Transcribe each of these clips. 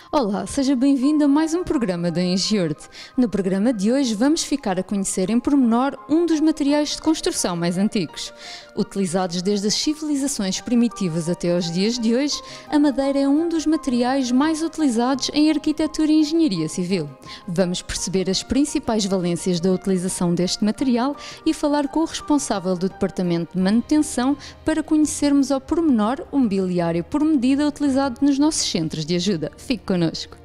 Olá, seja bem-vindo a mais um programa da Engiord. No programa de hoje vamos ficar a conhecer em pormenor um dos materiais de construção mais antigos. Utilizados desde as civilizações primitivas até aos dias de hoje, a madeira é um dos materiais mais utilizados em arquitetura e engenharia civil. Vamos perceber as principais valências da utilização deste material e falar com o responsável do Departamento de Manutenção para conhecermos ao pormenor o mobiliário por medida utilizado nos nossos centros de ajuda. Fique connosco.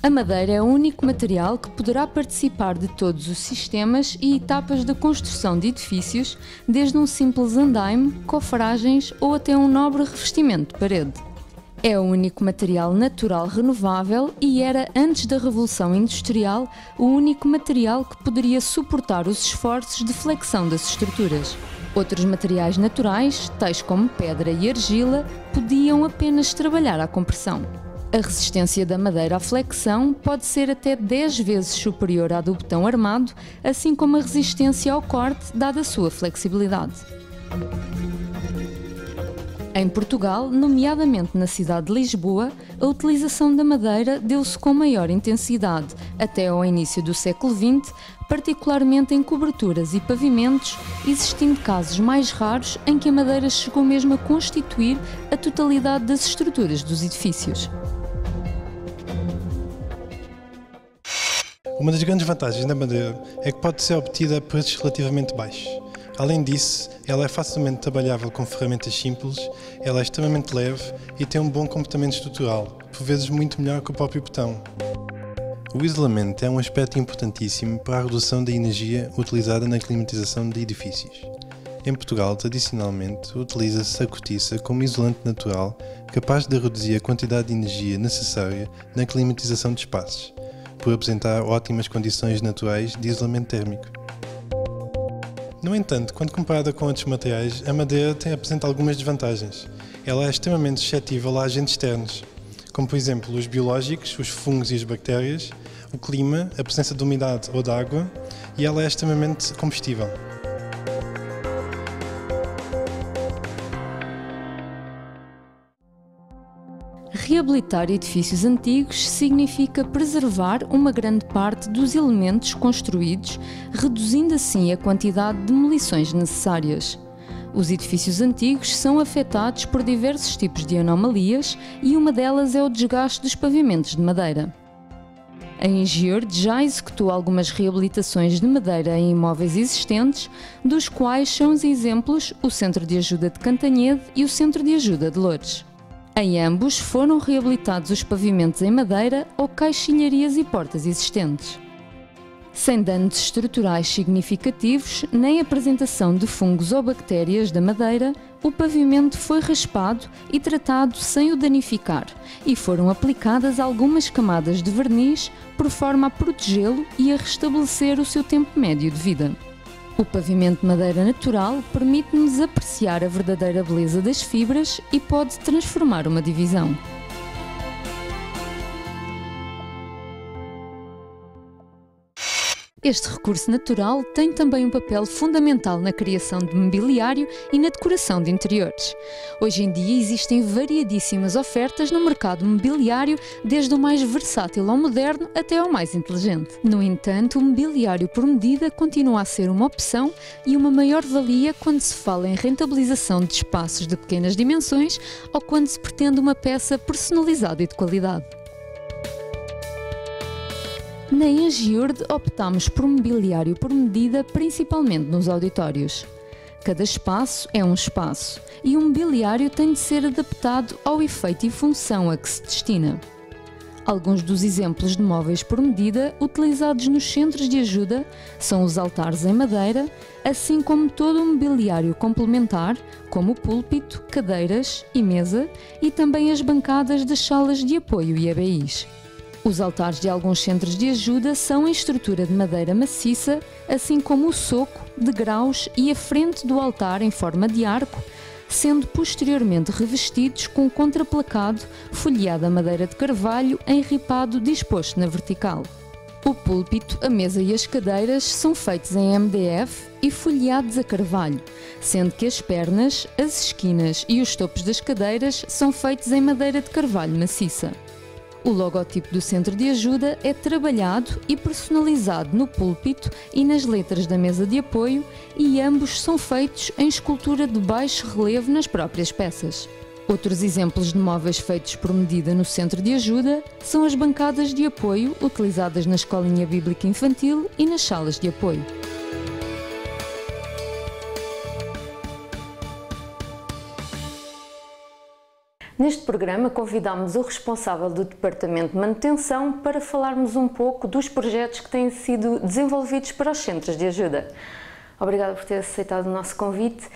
A madeira é o único material que poderá participar de todos os sistemas e etapas da construção de edifícios, desde um simples andaime, cofragens ou até um nobre revestimento de parede. É o único material natural renovável e era, antes da Revolução Industrial, o único material que poderia suportar os esforços de flexão das estruturas. Outros materiais naturais, tais como pedra e argila, podiam apenas trabalhar à compressão. A resistência da madeira à flexão pode ser até 10 vezes superior à do betão armado, assim como a resistência ao corte, dada a sua flexibilidade. Em Portugal, nomeadamente na cidade de Lisboa, a utilização da madeira deu-se com maior intensidade até ao início do século XX, particularmente em coberturas e pavimentos, existindo casos mais raros em que a madeira chegou mesmo a constituir a totalidade das estruturas dos edifícios. Uma das grandes vantagens da madeira é que pode ser obtida a preços relativamente baixos. Além disso, ela é facilmente trabalhável com ferramentas simples, ela é extremamente leve e tem um bom comportamento estrutural, por vezes muito melhor que o próprio betão. O isolamento é um aspecto importantíssimo para a redução da energia utilizada na climatização de edifícios. Em Portugal, tradicionalmente, utiliza-se a cortiça como isolante natural capaz de reduzir a quantidade de energia necessária na climatização de espaços, por apresentar ótimas condições naturais de isolamento térmico. No entanto, quando comparada com outros materiais, a madeira apresenta algumas desvantagens. Ela é extremamente suscetível a agentes externos, como por exemplo os biológicos, os fungos e as bactérias, o clima, a presença de umidade ou de água, e ela é extremamente combustível. Reabilitar edifícios antigos significa preservar uma grande parte dos elementos construídos, reduzindo assim a quantidade de demolições necessárias. Os edifícios antigos são afetados por diversos tipos de anomalias e uma delas é o desgaste dos pavimentos de madeira. A Engiord já executou algumas reabilitações de madeira em imóveis existentes, dos quais são os exemplos o Centro de Ajuda de Cantanhede e o Centro de Ajuda de Loures. Em ambos foram reabilitados os pavimentos em madeira ou caixilharias e portas existentes. Sem danos estruturais significativos, nem apresentação de fungos ou bactérias da madeira, o pavimento foi raspado e tratado sem o danificar e foram aplicadas algumas camadas de verniz por forma a protegê-lo e a restabelecer o seu tempo médio de vida. O pavimento de madeira natural permite-nos apreciar a verdadeira beleza das fibras e pode transformar uma divisão. Este recurso natural tem também um papel fundamental na criação de mobiliário e na decoração de interiores. Hoje em dia existem variadíssimas ofertas no mercado mobiliário, desde o mais versátil ao moderno até ao mais inteligente. No entanto, o mobiliário por medida continua a ser uma opção e uma maior-valia quando se fala em rentabilização de espaços de pequenas dimensões ou quando se pretende uma peça personalizada e de qualidade. Na Engiord optamos por mobiliário por medida, principalmente nos auditórios. Cada espaço é um espaço e o mobiliário tem de ser adaptado ao efeito e função a que se destina. Alguns dos exemplos de móveis por medida utilizados nos centros de ajuda são os altares em madeira, assim como todo o mobiliário complementar, como o púlpito, cadeiras e mesa, e também as bancadas das salas de apoio e ABIs. Os altares de alguns centros de ajuda são em estrutura de madeira maciça, assim como o soco, degraus e a frente do altar em forma de arco, sendo posteriormente revestidos com contraplacado folheado a madeira de carvalho enripado disposto na vertical. O púlpito, a mesa e as cadeiras são feitos em MDF e folheados a carvalho, sendo que as pernas, as esquinas e os topos das cadeiras são feitos em madeira de carvalho maciça. O logotipo do Centro de Ajuda é trabalhado e personalizado no púlpito e nas letras da mesa de apoio, e ambos são feitos em escultura de baixo relevo nas próprias peças. Outros exemplos de móveis feitos por medida no Centro de Ajuda são as bancadas de apoio utilizadas na Escolinha Bíblica Infantil e nas salas de apoio. Neste programa convidámos o responsável do Departamento de Manutenção para falarmos um pouco dos projetos que têm sido desenvolvidos para os centros de ajuda. Obrigada por ter aceitado o nosso convite.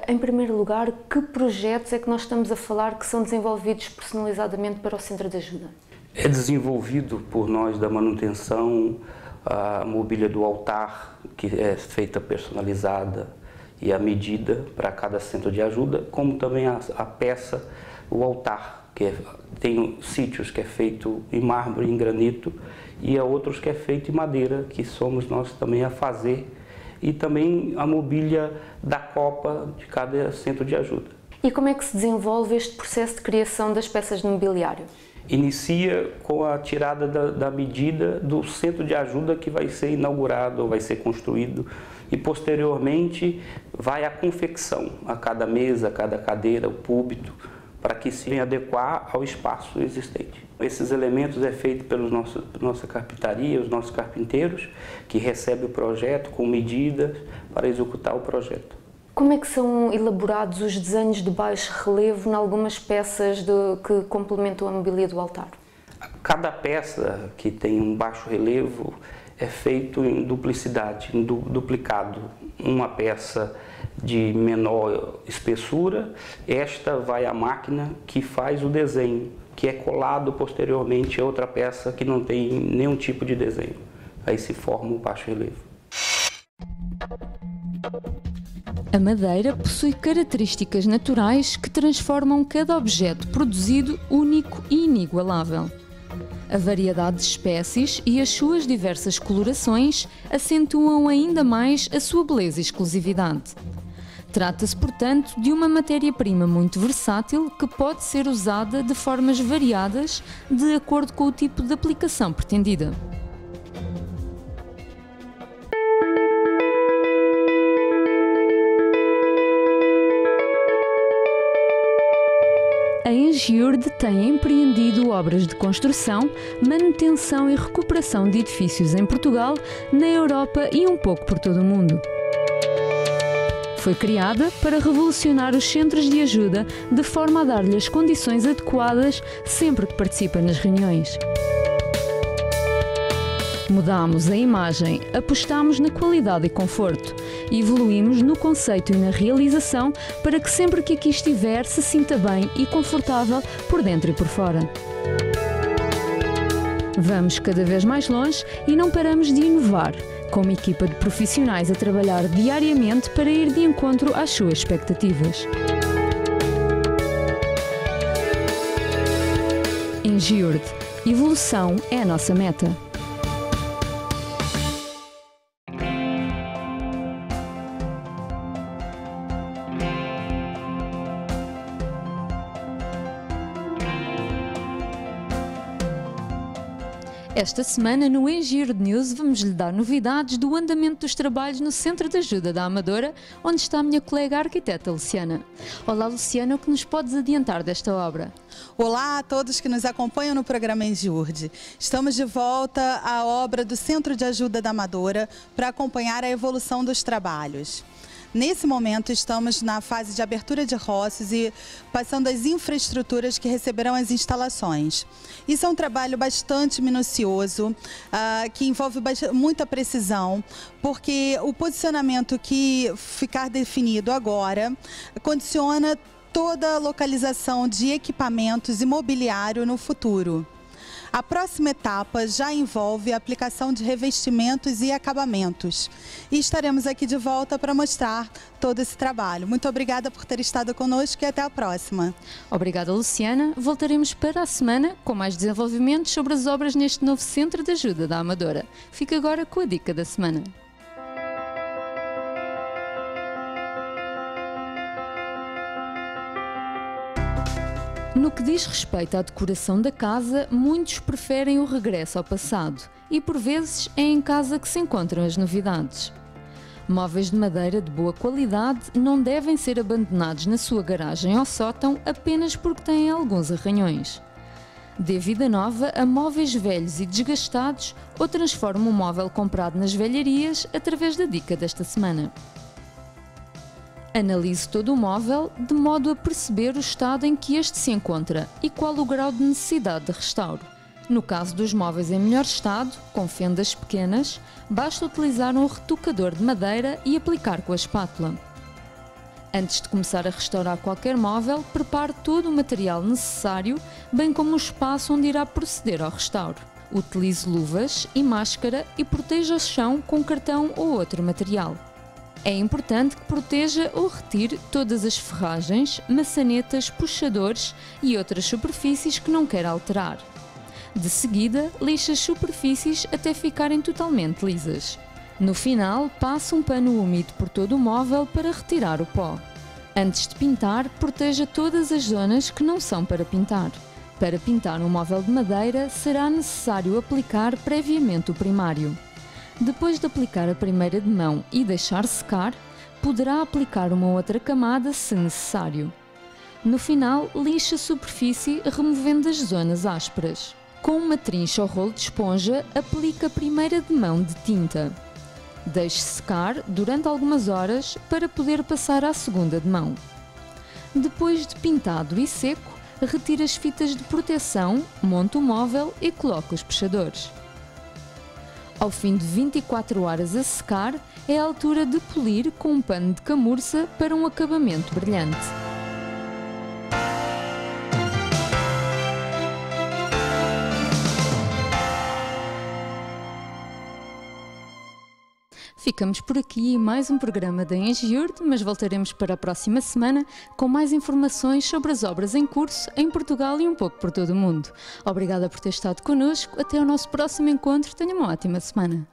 Em primeiro lugar, que projetos é que nós estamos a falar que são desenvolvidos personalizadamente para o centro de ajuda? É desenvolvido por nós da manutenção a mobília do altar, que é feita personalizada e à medida para cada centro de ajuda, como também a peça, o altar, que tem sítios que é feito em mármore, em granito, e há outros que é feito em madeira, que somos nós também a fazer, e também a mobília da copa de cada centro de ajuda. E como é que se desenvolve este processo de criação das peças de mobiliário? Inicia com a tirada da medida do centro de ajuda que vai ser inaugurado ou vai ser construído, e posteriormente vai a confecção a cada mesa, a cada cadeira, o púlpito, para que se venha adequar ao espaço existente. Esses elementos é feito pela nossa carpintaria, os nossos carpinteiros, que recebem o projeto com medidas para executar o projeto. Como é que são elaborados os desenhos de baixo relevo em algumas peças que complementam a mobília do altar? Cada peça que tem um baixo relevo é feito em duplicidade, em duplicado. Uma peça de menor espessura, esta vai à máquina que faz o desenho, que é colado posteriormente a outra peça que não tem nenhum tipo de desenho. Aí se forma o baixo relevo. A madeira possui características naturais que transformam cada objeto produzido único e inigualável. A variedade de espécies e as suas diversas colorações acentuam ainda mais a sua beleza e exclusividade. Trata-se, portanto, de uma matéria-prima muito versátil que pode ser usada de formas variadas de acordo com o tipo de aplicação pretendida. A Engiurd tem empreendido obras de construção, manutenção e recuperação de edifícios em Portugal, na Europa e um pouco por todo o mundo. Foi criada para revolucionar os centros de ajuda de forma a dar-lhe as condições adequadas sempre que participa nas reuniões. Mudámos a imagem, apostámos na qualidade e conforto, evoluímos no conceito e na realização para que sempre que aqui estiver se sinta bem e confortável por dentro e por fora. Vamos cada vez mais longe e não paramos de inovar, com uma equipa de profissionais a trabalhar diariamente para ir de encontro às suas expectativas. Engiurd, evolução é a nossa meta. Esta semana, no Engiurd News, vamos lhe dar novidades do andamento dos trabalhos no Centro de Ajuda da Amadora, onde está a minha colega arquiteta Luciana. Olá, Luciana, o que nos podes adiantar desta obra? Olá a todos que nos acompanham no programa Engiurd. Estamos de volta à obra do Centro de Ajuda da Amadora para acompanhar a evolução dos trabalhos. Nesse momento, estamos na fase de abertura de roças e passando as infraestruturas que receberão as instalações. Isso é um trabalho bastante minucioso, que envolve muita precisão, porque o posicionamento que ficar definido agora condiciona toda a localização de equipamentos e mobiliário no futuro. A próxima etapa já envolve a aplicação de revestimentos e acabamentos. E estaremos aqui de volta para mostrar todo esse trabalho. Muito obrigada por ter estado conosco e até a próxima. Obrigada, Luciana. Voltaremos para a semana com mais desenvolvimentos sobre as obras neste novo Centro de Ajuda da Amadora. Fica agora com a dica da semana. No que diz respeito à decoração da casa, muitos preferem o regresso ao passado e, por vezes, é em casa que se encontram as novidades. Móveis de madeira de boa qualidade não devem ser abandonados na sua garagem ou sótão apenas porque têm alguns arranhões. Dê vida nova a móveis velhos e desgastados ou transforme um móvel comprado nas velharias através da dica desta semana. Analise todo o móvel de modo a perceber o estado em que este se encontra e qual o grau de necessidade de restauro. No caso dos móveis em melhor estado, com fendas pequenas, basta utilizar um retocador de madeira e aplicar com a espátula. Antes de começar a restaurar qualquer móvel, prepare todo o material necessário, bem como o espaço onde irá proceder ao restauro. Utilize luvas e máscara e proteja o chão com cartão ou outro material. É importante que proteja ou retire todas as ferragens, maçanetas, puxadores e outras superfícies que não quer alterar. De seguida, lixe as superfícies até ficarem totalmente lisas. No final, passe um pano úmido por todo o móvel para retirar o pó. Antes de pintar, proteja todas as zonas que não são para pintar. Para pintar um móvel de madeira, será necessário aplicar previamente o primário. Depois de aplicar a primeira de mão e deixar secar, poderá aplicar uma outra camada se necessário. No final, lixe a superfície removendo as zonas ásperas. Com uma trincha ou rolo de esponja, aplique a primeira de mão de tinta. Deixe secar durante algumas horas para poder passar à segunda de mão. Depois de pintado e seco, retire as fitas de proteção, monte o móvel e coloque os puxadores. Ao fim de 24 horas a secar, é a altura de polir com um pano de camurça para um acabamento brilhante. Ficamos por aqui em mais um programa da Engiurde, mas voltaremos para a próxima semana com mais informações sobre as obras em curso em Portugal e um pouco por todo o mundo. Obrigada por ter estado connosco. Até ao nosso próximo encontro. Tenha uma ótima semana.